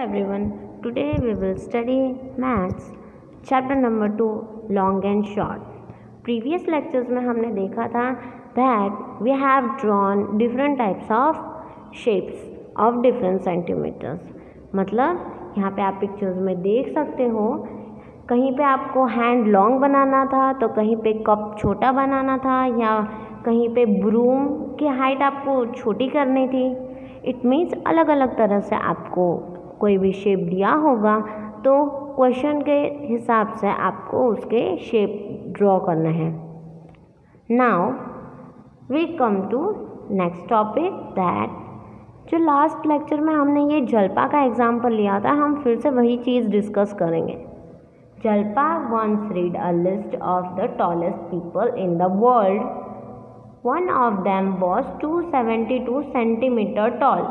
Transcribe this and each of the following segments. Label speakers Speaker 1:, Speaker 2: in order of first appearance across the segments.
Speaker 1: everyone, today we will study maths chapter number 2 long and short. Previous lectures में हमने देखा था that we have drawn different types of shapes of different centimeters. मतलब यहाँ पे आप पिक्चर्स में देख सकते हो, कहीं पे आपको हैंड लॉन्ग बनाना था तो कहीं पे कप छोटा बनाना था या कहीं पे ब्रूम की हाइट आपको छोटी करनी थी. इट मीन्स अलग अलग तरह से आपको कोई भी शेप दिया होगा तो क्वेश्चन के हिसाब से आपको उसके शेप ड्रॉ करना है. Now we come to next topic that जो लास्ट लेक्चर में हमने ये जलपा का एग्जाम्पल लिया था, हम फिर से वही चीज़ डिस्कस करेंगे. Jalpa once read a list of the tallest people in the world. One of them was 272 centimeter tall.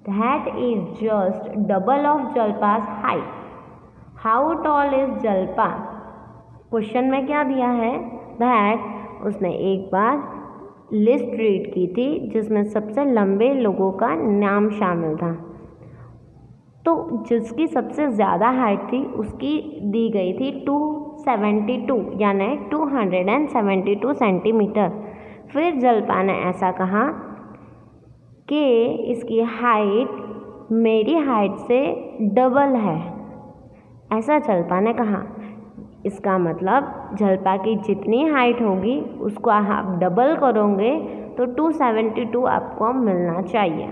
Speaker 1: That is just double of Jalpa's height. How tall is Jalpa? Question में क्या दिया है that उसने एक बार list read की थी जिसमें सबसे लंबे लोगों का नाम शामिल था. तो जिसकी सबसे ज़्यादा हाइट थी उसकी दी गई थी 272 यानी 272 सेंटीमीटर. फिर जलपा ने ऐसा कहा कि इसकी हाइट मेरी हाइट से डबल है. ऐसा जलपा ने कहा. इसका मतलब जलपा की जितनी हाइट होगी उसको आप डबल करोगे तो 272 आपको मिलना चाहिए.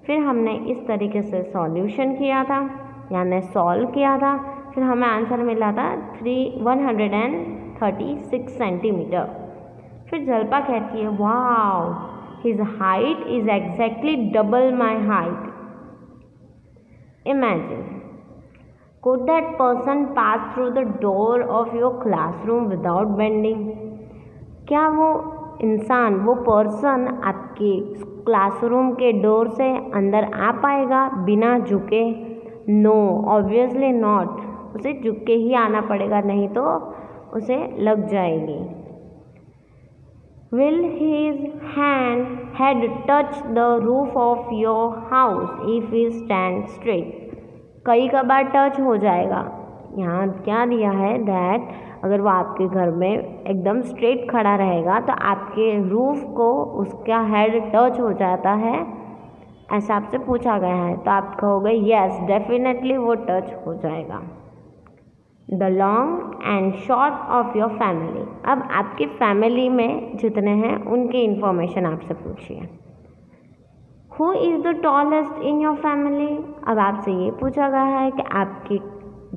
Speaker 1: फिर हमने इस तरीके से सॉल्यूशन किया था यानी सॉल्व किया था. फिर हमें आंसर मिला था 136 सेंटीमीटर. फिर जलपा कहती है wow his height is exactly double my height. Imagine could that person pass through the door of your classroom without bending? क्या वो इंसान वो पर्सन आपके क्लासरूम के डोर से अंदर आ पाएगा बिना झुके? No obviously not. उसे झुक के ही आना पड़ेगा, नहीं तो उसे लग जाएगी. Will his head touch the roof of your house if he stands straight? कई कबार टच हो जाएगा. यहाँ क्या दिया है दैट अगर वो आपके घर में एकदम स्ट्रेट खड़ा रहेगा तो आपके रूफ को उसका हेड टच हो जाता है, ऐसा आपसे पूछा गया है. तो आप कहोगे यस डेफिनेटली वो टच हो जाएगा. The long and short of your family. अब आपकी फैमिली में जितने हैं उनकी इंफॉर्मेशन आपसे पूछिए. Who is the tallest in your family. अब आपसे ये पूछा गया है कि आपके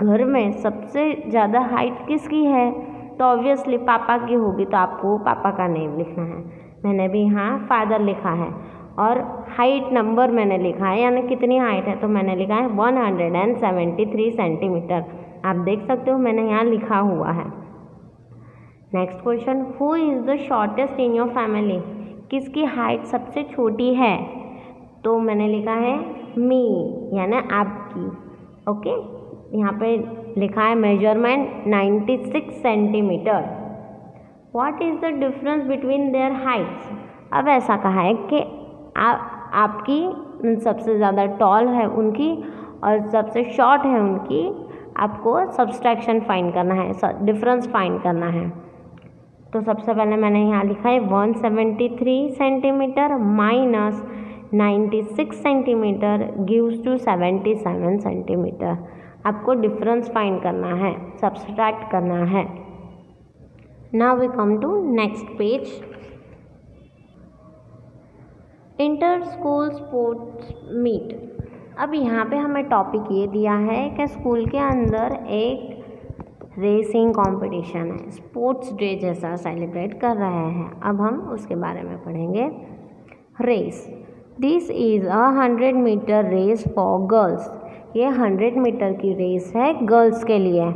Speaker 1: घर में सबसे ज़्यादा हाइट किसकी है, तो ऑब्वियसली पापा की होगी, तो आपको पापा का नेम लिखना है. मैंने भी यहाँ फादर लिखा है और हाइट नंबर मैंने लिखा है यानी कितनी हाइट है, तो मैंने लिखा है 173 सेंटीमीटर. आप देख सकते हो मैंने यहाँ लिखा हुआ है. Next question, who is the shortest in your family. किसकी हाइट सबसे छोटी है, तो मैंने लिखा है मी यानी आपकी. ओके यहाँ पे लिखा है measurement 96 centimetre. What is the difference between their Heights. अब ऐसा कहा है कि आपकी सबसे ज़्यादा टॉल है उनकी और सबसे शॉर्ट है उनकी. आपको सब्सट्रैक्शन फाइंड करना है, डिफरेंस फाइंड करना है. तो सबसे पहले मैंने यहाँ लिखा है 173 centimetre minus 96 centimetre gives to 77 centimetre. आपको डिफरेंस फाइंड करना है, सब्सट्रैक्ट करना है. Now we come to next page. Inter school sports meet. अब यहाँ पे हमें टॉपिक ये दिया है कि स्कूल के अंदर एक रेसिंग कंपटीशन है, स्पोर्ट्स डे जैसा सेलिब्रेट कर रहे हैं. अब हम उसके बारे में पढ़ेंगे. Race. This is 100 metre race for girls. ये 100 मीटर की रेस है गर्ल्स के लिए.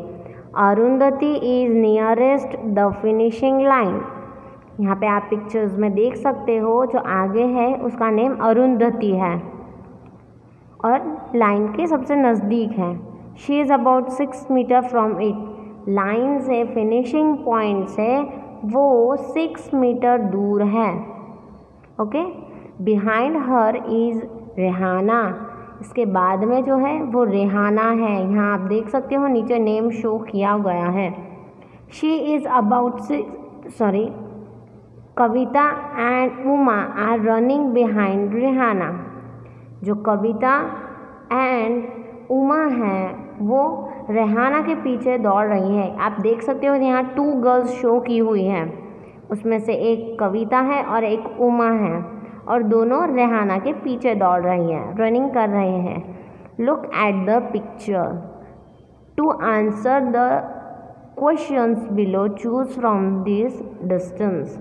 Speaker 1: Arundhati is nearest the finishing line. यहाँ पे आप पिक्चर्स में देख सकते हो जो आगे है उसका नेम अरुंधति है और लाइन के सबसे नज़दीक है. She is about 6 metre from it. Line से फिनिशिंग पॉइंट से वो 6 मीटर दूर है. Okay behind her is Rehana. इसके बाद में जो है वो रेहाना है। यहाँ आप देख सकते हो नीचे नेम शो किया गया है। She is about Kavita and Uma are running behind Rehana. जो कविता एंड उमा है वो रेहाना के पीछे दौड़ रही है। आप देख सकते हो यहाँ 2 गर्ल्स शो की हुई हैं, उसमें से एक कविता है और एक उमा है, और दोनों रेहाना के पीछे दौड़ रही हैं, रनिंग कर रहे हैं। Look at the picture to answer the questions below, choose from this distance.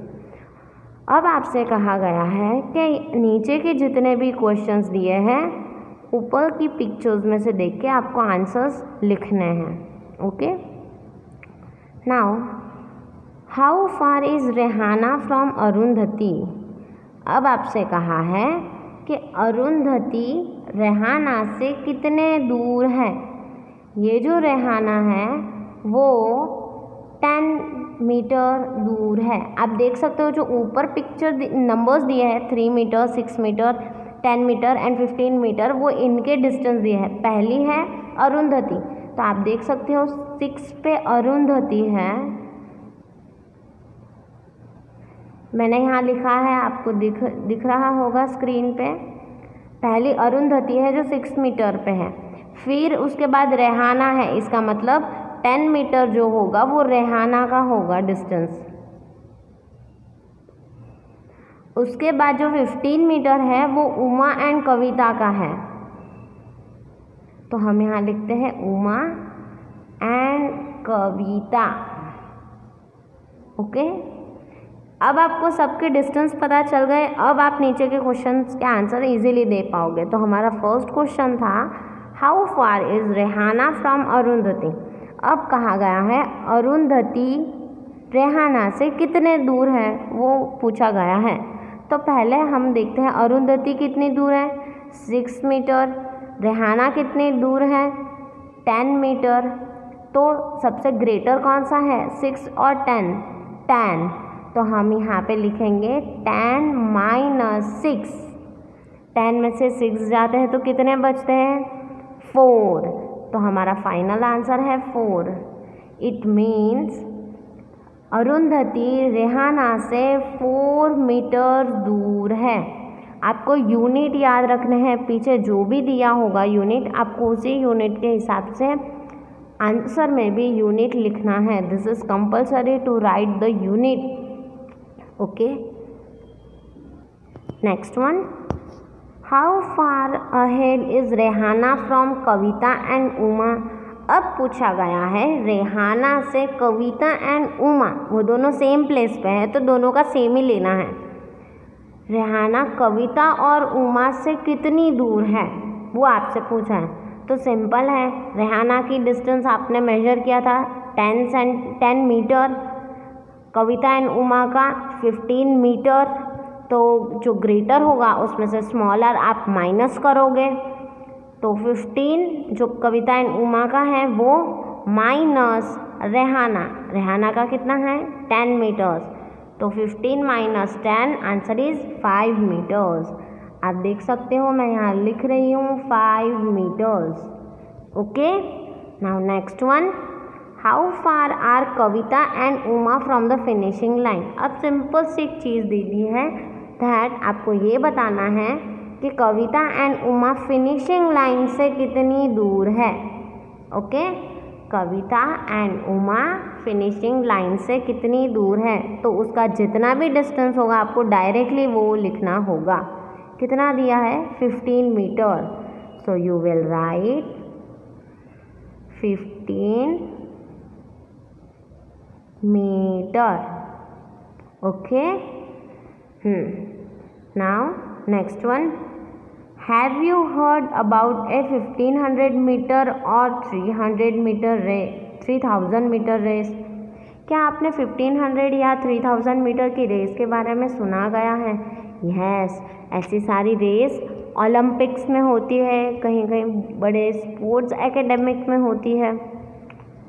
Speaker 1: अब आपसे कहा गया है कि नीचे के जितने भी क्वेश्चंस दिए हैं ऊपर की पिक्चर्स में से देख के आपको आंसर्स लिखने हैं। Okay, now how far is Rehana from Arundhati. अब आपसे कहा है कि अरुंधति रेहाना से कितने दूर है। ये जो रेहाना है वो 10 मीटर दूर है। आप देख सकते हो जो ऊपर पिक्चर नंबर्स दिए हैं 3 metre, 6 metre, 10 metre and 15 metre, वो इनके डिस्टेंस दिए हैं। पहली है अरुंधति, तो आप देख सकते हो 6 पे अरुंधति है। मैंने यहाँ लिखा है, आपको दिख रहा होगा स्क्रीन पे। पहली अरुंधति है जो 6 मीटर पे है, फिर उसके बाद रेहाना है, इसका मतलब 10 मीटर जो होगा वो रेहाना का होगा डिस्टेंस। उसके बाद जो 15 मीटर है वो उमा एंड कविता का है, तो हम यहाँ लिखते हैं उमा एंड कविता। ओके, अब आपको सबके डिस्टेंस पता चल गए। अब आप नीचे के क्वेश्चंस के आंसर इजीली दे पाओगे। तो हमारा फर्स्ट क्वेश्चन था how far is Rehana from Arundhati. अब कहा गया है अरुंधति रेहाना से कितने दूर है वो पूछा गया है। तो पहले हम देखते हैं अरुंधति कितनी दूर है, 6 मीटर। रेहाना कितनी दूर है, 10 मीटर। तो सबसे ग्रेटर कौन सा है, 6 और 10, 10। तो हम यहाँ पे लिखेंगे 10 - 6। 10 में से 6 जाते हैं तो कितने बचते हैं, 4। तो हमारा फाइनल आंसर है 4। इट मीन्स अरुंधति रेहाना से 4 मीटर दूर है। आपको यूनिट याद रखने हैं, पीछे जो भी दिया होगा यूनिट आपको उसी यूनिट के हिसाब से आंसर में भी यूनिट लिखना है। This is compulsory to write the unit. Okay, next one, how far ahead is Rehana from Kavita and Uma. अब पूछा गया है रेहाना से कविता एंड उमा, वो दोनों सेम प्लेस पे है तो दोनों का सेम ही लेना है। रेहाना कविता और उमा से कितनी दूर है वो आपसे पूछा है। तो सिंपल है, रेहाना की डिस्टेंस आपने मेजर किया था 10 मीटर, कविता एंड उमा का 15 मीटर। तो जो ग्रेटर होगा उसमें से स्मॉलर आप माइनस करोगे, तो 15 जो कविता एंड उमा का है वो माइनस रेहाना का कितना है 10 मीटर्स। तो 15 - 10 आंसर इज 5 मीटर्स। आप देख सकते हो मैं यहाँ लिख रही हूँ 5 metres. Okay, now next one, how far are Kavita and Uma from the finishing line. अब सिंपल सी एक चीज़ दी दी है दैट आपको ये बताना है कि कविता एंड उमा फिनिशिंग लाइन से कितनी दूर है। Okay, Kavita and Uma finishing line से कितनी दूर है, तो उसका जितना भी डिस्टेंस होगा आपको डायरेक्टली वो लिखना होगा। कितना दिया है 15 metre, so you will write 15 metre. Okay, now next one, have you heard about a 1500 metre और 300 मीटर रेस 3000 मीटर रेस। क्या आपने 1500 या 3000 मीटर की रेस के बारे में सुना गया है? यस, ऐसी सारी रेस ओलंपिक्स में होती है, कहीं कहीं बड़े स्पोर्ट्स एकेडमिक में होती है,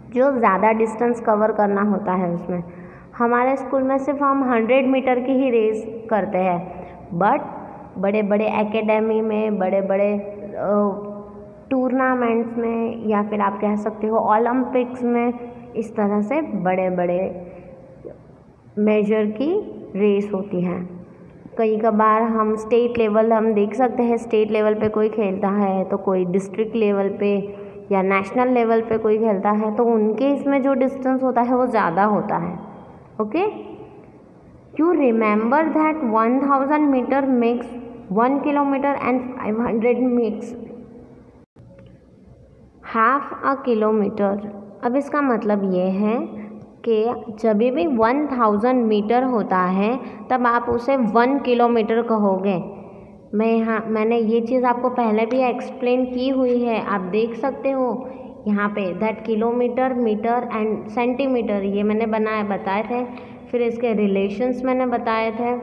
Speaker 1: जो ज़्यादा डिस्टेंस कवर करना होता है उसमें। हमारे स्कूल में सिर्फ हम 100 मीटर की ही रेस करते हैं, बट बड़े बड़े एकेडमी में, बड़े बड़े टूर्नामेंट्स में या फिर आप कह सकते हो ओलंपिक्स में इस तरह से बड़े बड़े मेजर की रेस होती है। कई कबार हम स्टेट लेवल हम देख सकते हैं, स्टेट लेवल पे कोई खेलता है तो कोई डिस्ट्रिक्ट लेवल पे या नेशनल लेवल पे कोई खेलता है, तो उनके इसमें जो डिस्टेंस होता है वो ज़्यादा होता है। Okay, you remember that 1000 metre makes 1 kilometre and 500 makes half a kilometre. अब इसका मतलब ये है कि जब भी 1000 मीटर होता है तब आप उसे 1 किलोमीटर कहोगे। मैंने ये चीज़ आपको पहले भी एक्सप्लेन की हुई है, आप देख सकते हो यहाँ पे that kilometre, metre and centimetre ये मैंने बताए थे। फिर इसके रिलेशंस मैंने बताए थे,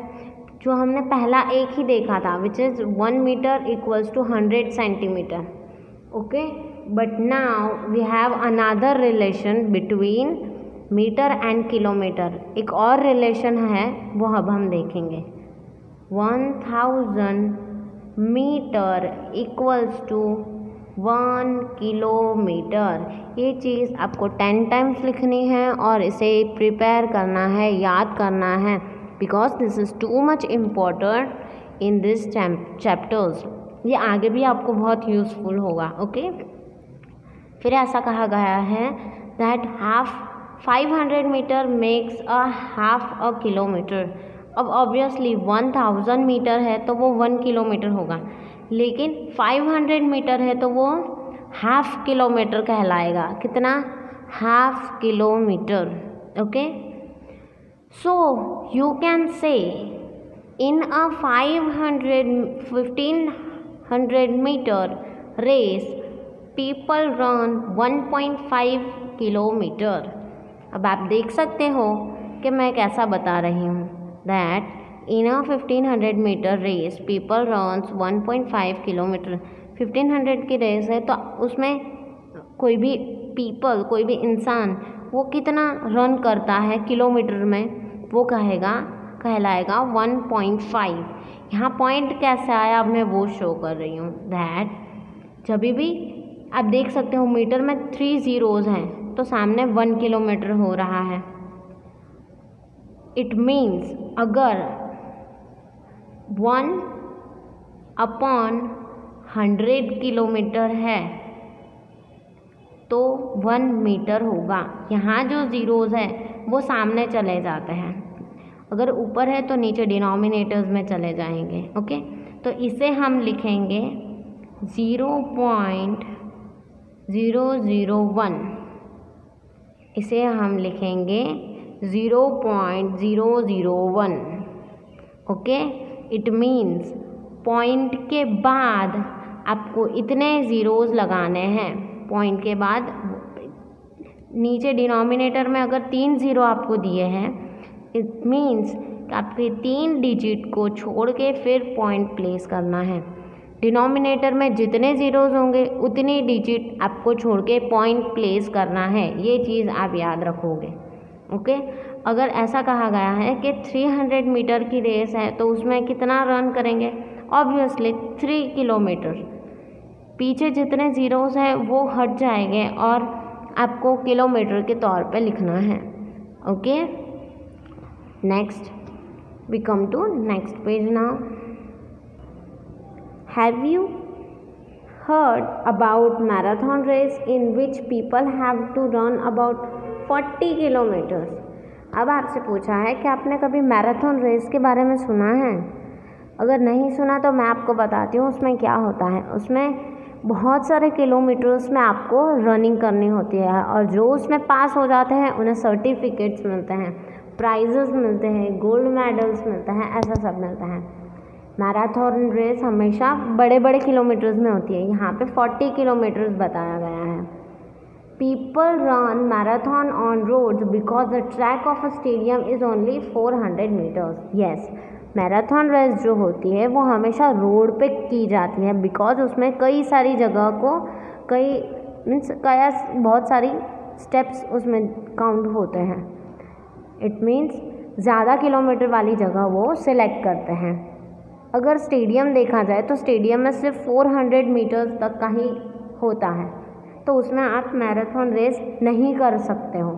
Speaker 1: जो हमने पहला एक ही देखा था which is 1 metre equals to 100 centimetre. Okay, but now we have another relation between metre and kilometre. एक और रिलेशन है वो अब हम देखेंगे। 1000 मीटर इक्वल्स टू 1 किलोमीटर। ये चीज़ आपको 10 टाइम्स लिखनी है और इसे प्रिपेयर करना है, याद करना है, because this is too much important in this chapters. ये आगे भी आपको बहुत यूज़फुल होगा। ओके, फिर ऐसा कहा गया है that 500 metre makes a half a kilometre. अब ऑब्वियसली 1000 मीटर है तो वो 1 किलोमीटर होगा, लेकिन 500 मीटर है तो वो हाफ किलोमीटर कहलाएगा। कितना? Half kilometre. Okay, so you can say in a 1500 metre race people run 1.5 kilometre. अब आप देख सकते हो कि मैं कैसा बता रही हूँ that in a 1500 metre race people runs 1.5 kilometre. 1500 की रेस है तो उसमें कोई भी कोई भी इंसान वो कितना रन करता है किलोमीटर में, वो कहलाएगा 1.5। यहाँ पॉइंट कैसे आया अब मैं वो शो कर रही हूँ दैट जब भी आप देख सकते हो मीटर में 3 ज़ीरोज़ हैं तो सामने 1 किलोमीटर हो रहा है। इट मीन्स अगर 1/100 किलोमीटर है तो 1 मीटर होगा। यहाँ जो ज़ीरोज़ है वो सामने चले जाते हैं, अगर ऊपर है तो नीचे डिनोमिनेटर्स में चले जाएंगे। ओके, तो इसे हम लिखेंगे 0.001। इसे हम लिखेंगे 0.001। ओके, इट मीन्स पॉइंट के बाद आपको इतने ज़ीरोज़ लगाने हैं। पॉइंट के बाद नीचे डिनोमिनेटर में अगर 3 ज़ीरो आपको दिए हैं, इट मीन्स आपके 3 डिजिट को छोड़ के फिर पॉइंट प्लेस करना है। डिनोमिनेटर में जितने ज़ीरोज़ होंगे उतनी डिजिट आपको छोड़ के पॉइंट प्लेस करना है। ये चीज़ आप याद रखोगे। ओके, अगर ऐसा कहा गया है कि 300 मीटर की रेस है तो उसमें कितना रन करेंगे? Obviously 3 kilometre. पीछे जितने ज़ीरोज़ हैं वो हट जाएंगे और आपको किलोमीटर के तौर पे लिखना है। Okay, next we come to next page now. Have you heard about marathon race in which people have to run about 40 kilometers? अब आपसे पूछा है कि आपने कभी मैराथन रेस के बारे में सुना है? अगर नहीं सुना तो मैं आपको बताती हूँ उसमें क्या होता है। उसमें बहुत सारे किलोमीटर्स में आपको रनिंग करनी होती है और जो उसमें पास हो जाते हैं उन्हें सर्टिफिकेट्स मिलते हैं, प्राइजेस मिलते हैं, गोल्ड मेडल्स मिलते हैं, ऐसा सब मिलता है। मैराथन रेस हमेशा बड़े बड़े किलोमीटर्स में होती है। यहाँ पे 40 किलोमीटर्स बताया गया है। People run marathon on roads because the track of a stadium is only 400 metres. Yes, marathon race जो होती है वो हमेशा रोड पे की जाती है बिकॉज उसमें कई सारी जगह को बहुत सारी स्टेप्स उसमें काउंट होते हैं। इट मीन्स ज़्यादा किलोमीटर वाली जगह वो सिलेक्ट करते हैं। अगर स्टेडियम देखा जाए तो स्टेडियम में सिर्फ 400 मीटर्स तक का ही होता है, तो उसमें आप मैराथन रेस नहीं कर सकते हो,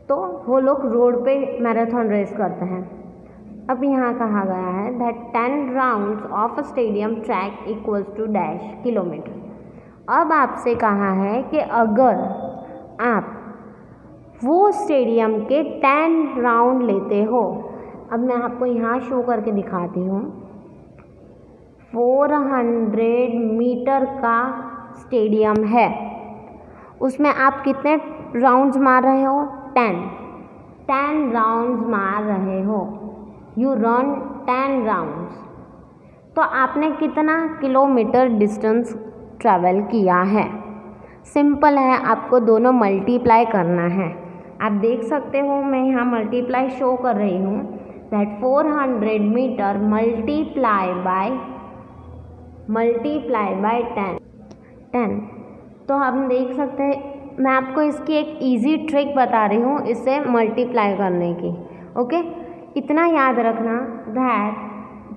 Speaker 1: तो वो लोग रोड पे मैराथन रेस करते हैं। अब यहाँ कहा गया है that 10 rounds of a stadium track equals to dash kilometre. अब आपसे कहा है कि अगर आप वो स्टेडियम के 10 राउंड लेते हो, अब मैं आपको यहाँ शो करके दिखाती हूँ। 400 मीटर का स्टेडियम है, उसमें आप कितने राउंड्स मार रहे हो? 10 राउंड्स मार रहे हो। यू रन 10 राउंड्स, तो आपने कितना किलोमीटर डिस्टेंस ट्रैवल किया है? सिंपल है, आपको दोनों मल्टीप्लाई करना है। आप देख सकते हो मैं यहाँ मल्टीप्लाई शो कर रही हूँ दैट 400 मीटर मल्टीप्लाई बाय 10। तो हम देख सकते हैं, मैं आपको इसकी एक इजी ट्रिक बता रही हूँ इसे मल्टीप्लाई करने की। ओके, इतना याद रखना दैट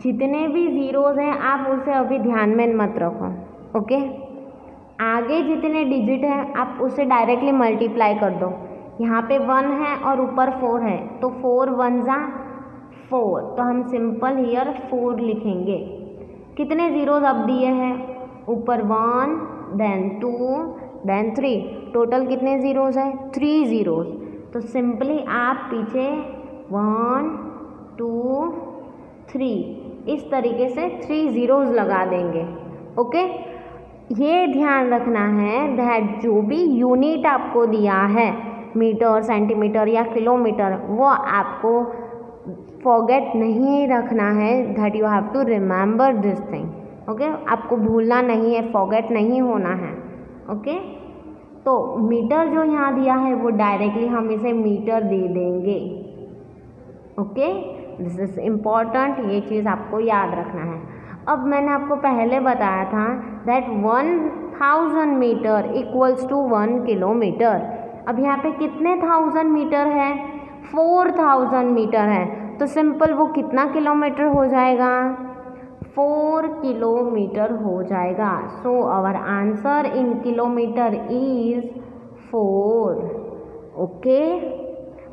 Speaker 1: जितने भी ज़ीरोज़ हैं आप उसे अभी ध्यान में मत रखो। ओके, आगे जितने डिजिट हैं आप उसे डायरेक्टली मल्टीप्लाई कर दो। यहाँ पे 1 है और ऊपर 4 है, तो 4 1 जा 4, तो हम सिंपल हियर 4 लिखेंगे। कितने ज़ीरोज़ अब दिए हैं? ऊपर 1 देन 2 देन 3, टोटल कितने ज़ीरोज़ हैं? 3 ज़ीरोज़। तो सिंपली आप पीछे 1 2 3 इस तरीके से 3 ज़ीरोज़ लगा देंगे। ओके, ये ध्यान रखना है दैट जो भी यूनिट आपको दिया है, मीटर, सेंटीमीटर या किलोमीटर, वो आपको फॉरगेट नहीं रखना है। That you have to remember this thing. Okay, आपको भूलना नहीं है, फॉरगेट नहीं होना है। ओके, तो मीटर जो यहाँ दिया है वो डायरेक्टली हम इसे मीटर दे देंगे। ओके, दिस इज इम्पॉर्टेंट, ये चीज़ आपको याद रखना है। अब मैंने आपको पहले बताया था that 1000 metre equals to 1 kilometre. अब यहाँ पे कितने 1000 मीटर है? 4000 मीटर है, तो सिंपल वो कितना किलोमीटर हो जाएगा? 4 किलोमीटर हो जाएगा। So our answer in kilometre is 4। Okay,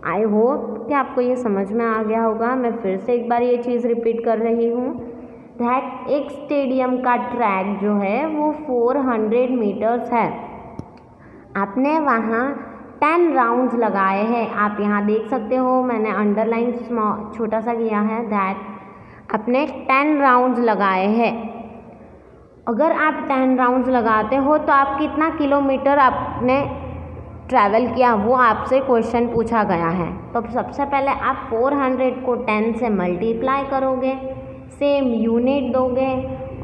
Speaker 1: I hope कि आपको ये समझ में आ गया होगा। मैं फिर से एक बार ये चीज़ रिपीट कर रही हूँ दैट एक स्टेडियम का ट्रैक जो है वो 400 मीटर्स है। आपने वहाँ 10 राउंड्स लगाए हैं। आप यहाँ देख सकते हो, मैंने अंडरलाइन छोटा सा किया है दैट आपने 10 राउंड्स लगाए हैं। अगर आप 10 राउंड्स लगाते हो तो आप कितना किलोमीटर आपने ट्रैवल किया, वो आपसे क्वेश्चन पूछा गया है। तो सबसे पहले आप 400 को 10 से मल्टीप्लाई करोगे, सेम यूनिट दोगे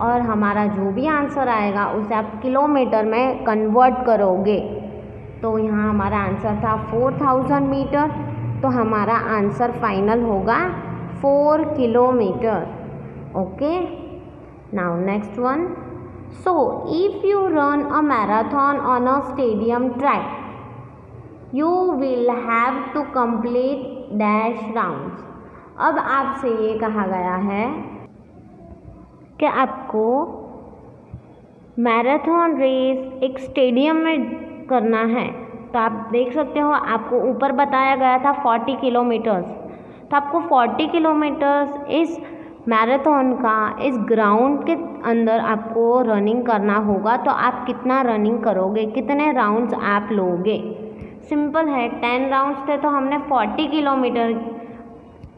Speaker 1: और हमारा जो भी आंसर आएगा उसे आप किलोमीटर में कन्वर्ट करोगे। तो यहाँ हमारा आंसर था 4000 मीटर, तो हमारा आंसर फाइनल होगा 4 kilometre. Okay, now next one. So if you run a marathon on a stadium track, you will have to complete dash rounds. अब आपसे ये कहा गया है कि आपको मैराथन रेस एक स्टेडियम में करना है। तो आप देख सकते हो, आपको ऊपर बताया गया था 40 किलोमीटर्स, तो आपको 40 किलोमीटर्स इस मैराथन का इस ग्राउंड के अंदर आपको रनिंग करना होगा। तो आप कितना रनिंग करोगे, कितने राउंड्स आप लोगे? सिंपल है, 10 राउंड्स थे तो हमने 40 किलोमीटर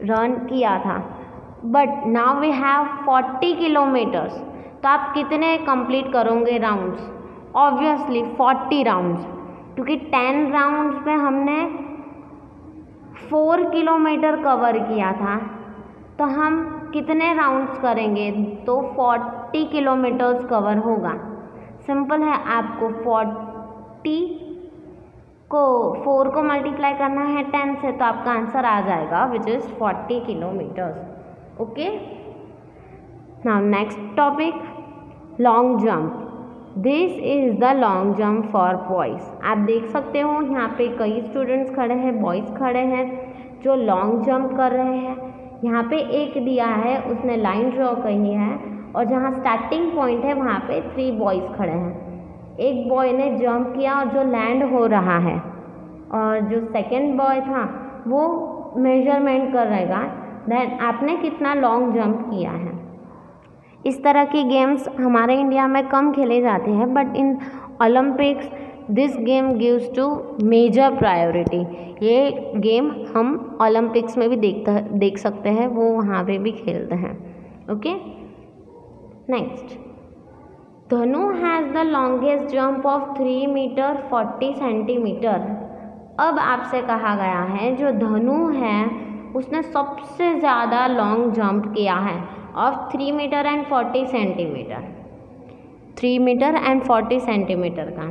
Speaker 1: रन किया था, but now we have 40 kilometres, तो आप कितने कंप्लीट करोगे राउंड्स? ऑब्वियसली 40 राउंड्स, क्योंकि 10 राउंड्स में हमने 4 किलोमीटर कवर किया था, तो हम कितने राउंड्स करेंगे? तो 40 किलोमीटर्स कवर होगा। सिंपल है, आपको 40 को 4 को मल्टीप्लाई करना है 10 से, तो आपका आंसर आ जाएगा which is 40 kilometres. Okay, now next topic, long jump. This is the long jump for boys. आप देख सकते हो यहाँ पे कई स्टूडेंट्स खड़े हैं, बॉयज़ खड़े हैं जो लॉन्ग जंप कर रहे हैं। यहाँ पे एक दिया है, उसने लाइन ड्रॉ की है और जहाँ स्टार्टिंग पॉइंट है वहाँ पे 3 बॉयज़ खड़े हैं। एक बॉय ने जंप किया और जो लैंड हो रहा है, और जो सेकंड बॉय था वो मेजरमेंट कर रहेगा दैट आपने कितना लॉन्ग जंप किया है। इस तरह की गेम्स हमारे इंडिया में कम खेले जाते हैं, but in Olympics this game gives to major priority. ये गेम हम ओलंपिक्स में भी देख सकते हैं, वो वहाँ पे भी खेलते हैं। Okay, next, Dhanu has the longest jump of 3 metre 40 centimetre. अब आपसे कहा गया है जो धनु है उसने सबसे ज़्यादा लॉन्ग जंप किया है of 3 metre and 40 centimetre, 3 metre and 40 centimetre का।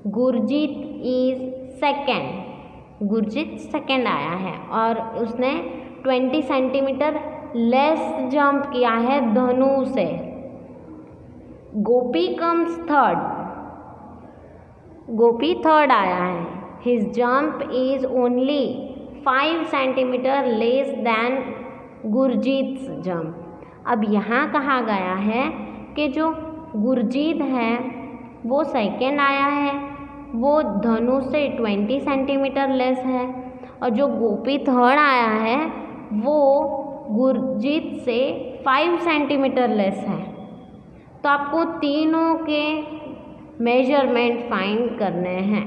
Speaker 1: Gurjeet is second, Gurjeet second आया है और उसने 20 सेंटीमीटर लेस जंप किया है धनु से। गोपी कम्स थर्ड, गोपी थर्ड आया है, his jump is only 5 centimetre less than Gurjeet jump. अब यहाँ कहा गया है कि जो गुरजीत है वो सेकेंड आया है, वो धनु से 20 सेंटीमीटर लेस है, और जो गोपी थर्ड आया है वो गुरजीत से 5 सेंटीमीटर लेस है। तो आपको तीनों के मेजरमेंट फाइंड करने हैं।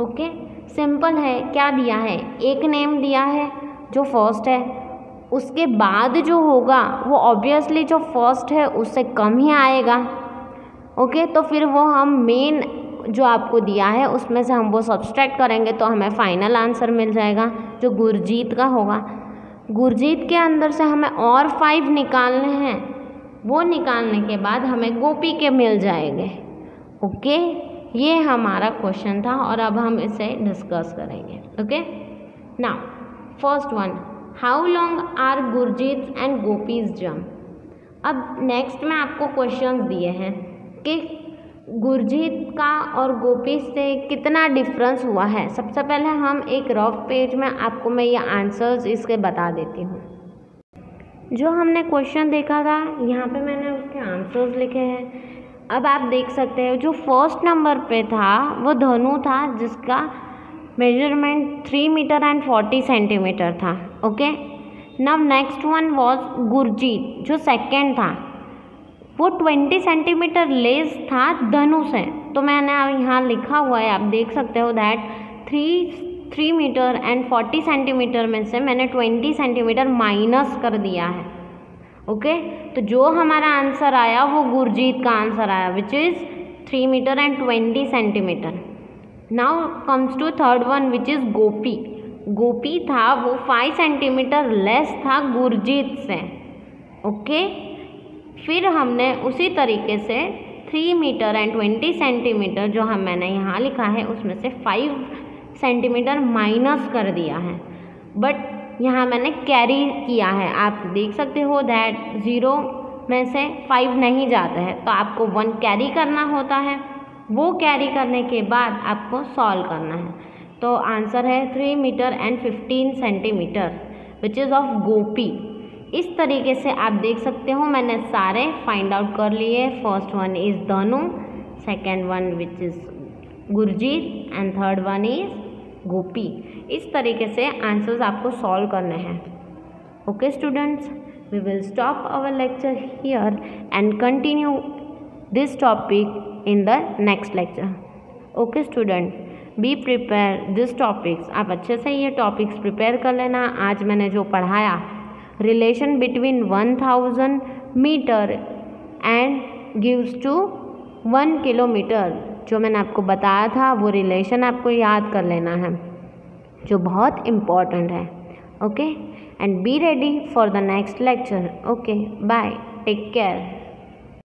Speaker 1: ओके, सिंपल है। क्या दिया है, एक नेम दिया है जो फर्स्ट है, उसके बाद जो होगा वो ऑब्वियसली जो फर्स्ट है उससे कम ही आएगा। ओके, तो फिर वो हम मेन जो आपको दिया है उसमें से हम वो सब्सट्रैक्ट करेंगे तो हमें फाइनल आंसर मिल जाएगा जो गुरजीत का होगा। गुरजीत के अंदर से हमें और 5 निकालने हैं, वो निकालने के बाद हमें गोपी के मिल जाएंगे। ओके, ये हमारा क्वेश्चन था और अब हम इसे डिस्कस करेंगे। Okay, now first one, how long are Gurjeet and Gopi's jump. अब नेक्स्ट में आपको क्वेश्चंस दिए हैं कि गुरजीत का और गोपी से कितना डिफरेंस हुआ है। सबसे पहले हम एक रफ पेज में आपको मैं ये आंसर्स इसके बता देती हूँ। जो हमने क्वेश्चन देखा था यहाँ पे मैंने उसके आंसर्स लिखे हैं। अब आप देख सकते हैं जो फर्स्ट नंबर पे था वो धनु था जिसका मेजरमेंट 3 मीटर एंड 40 सेंटीमीटर था। Okay, now next one was Gurjeet जो सेकेंड था, वो 20 सेंटीमीटर लेस था धनु से। तो मैंने यहाँ लिखा हुआ है, आप देख सकते हो दैट 3 मीटर एंड 40 सेंटीमीटर में से मैंने 20 सेंटीमीटर माइनस कर दिया है। ओके, तो जो हमारा आंसर आया वो गुरजीत का आंसर आया which is 3 metre and 20 centimetre. Now comes to third one which is Gopi. Gopi था वो 5 सेंटीमीटर लेस था गुरजीत से। ओके, फिर हमने उसी तरीके से 3 मीटर एंड 20 सेंटीमीटर जो मैंने यहाँ लिखा है उसमें से 5 सेंटीमीटर माइनस कर दिया है, बट यहाँ मैंने कैरी किया है। आप देख सकते हो दैट 0 में से 5 नहीं जाता है तो आपको 1 कैरी करना होता है, वो कैरी करने के बाद आपको सॉल्व करना है। तो आंसर है 3 metre and 15 centimetre which is of Gopi. इस तरीके से आप देख सकते हो मैंने सारे फाइंड आउट कर लिए। First one is Dhanu, second one which is Gurjeet and third one is Gopi. इस तरीके से आंसर्स आपको सॉल्व करने हैं। Okay students, we will stop our lecture here and continue this topic in the next lecture. Okay student, be prepare this topics. आप अच्छे से ये टॉपिक्स प्रिपेयर कर लेना। आज मैंने जो पढ़ाया relation between 1000 metre and gives to 1 kilometre, जो मैंने आपको बताया था वो रिलेशन आपको याद कर लेना है जो बहुत इम्पॉर्टेंट है। Okay, and be ready for the next lecture. Okay, bye, take care.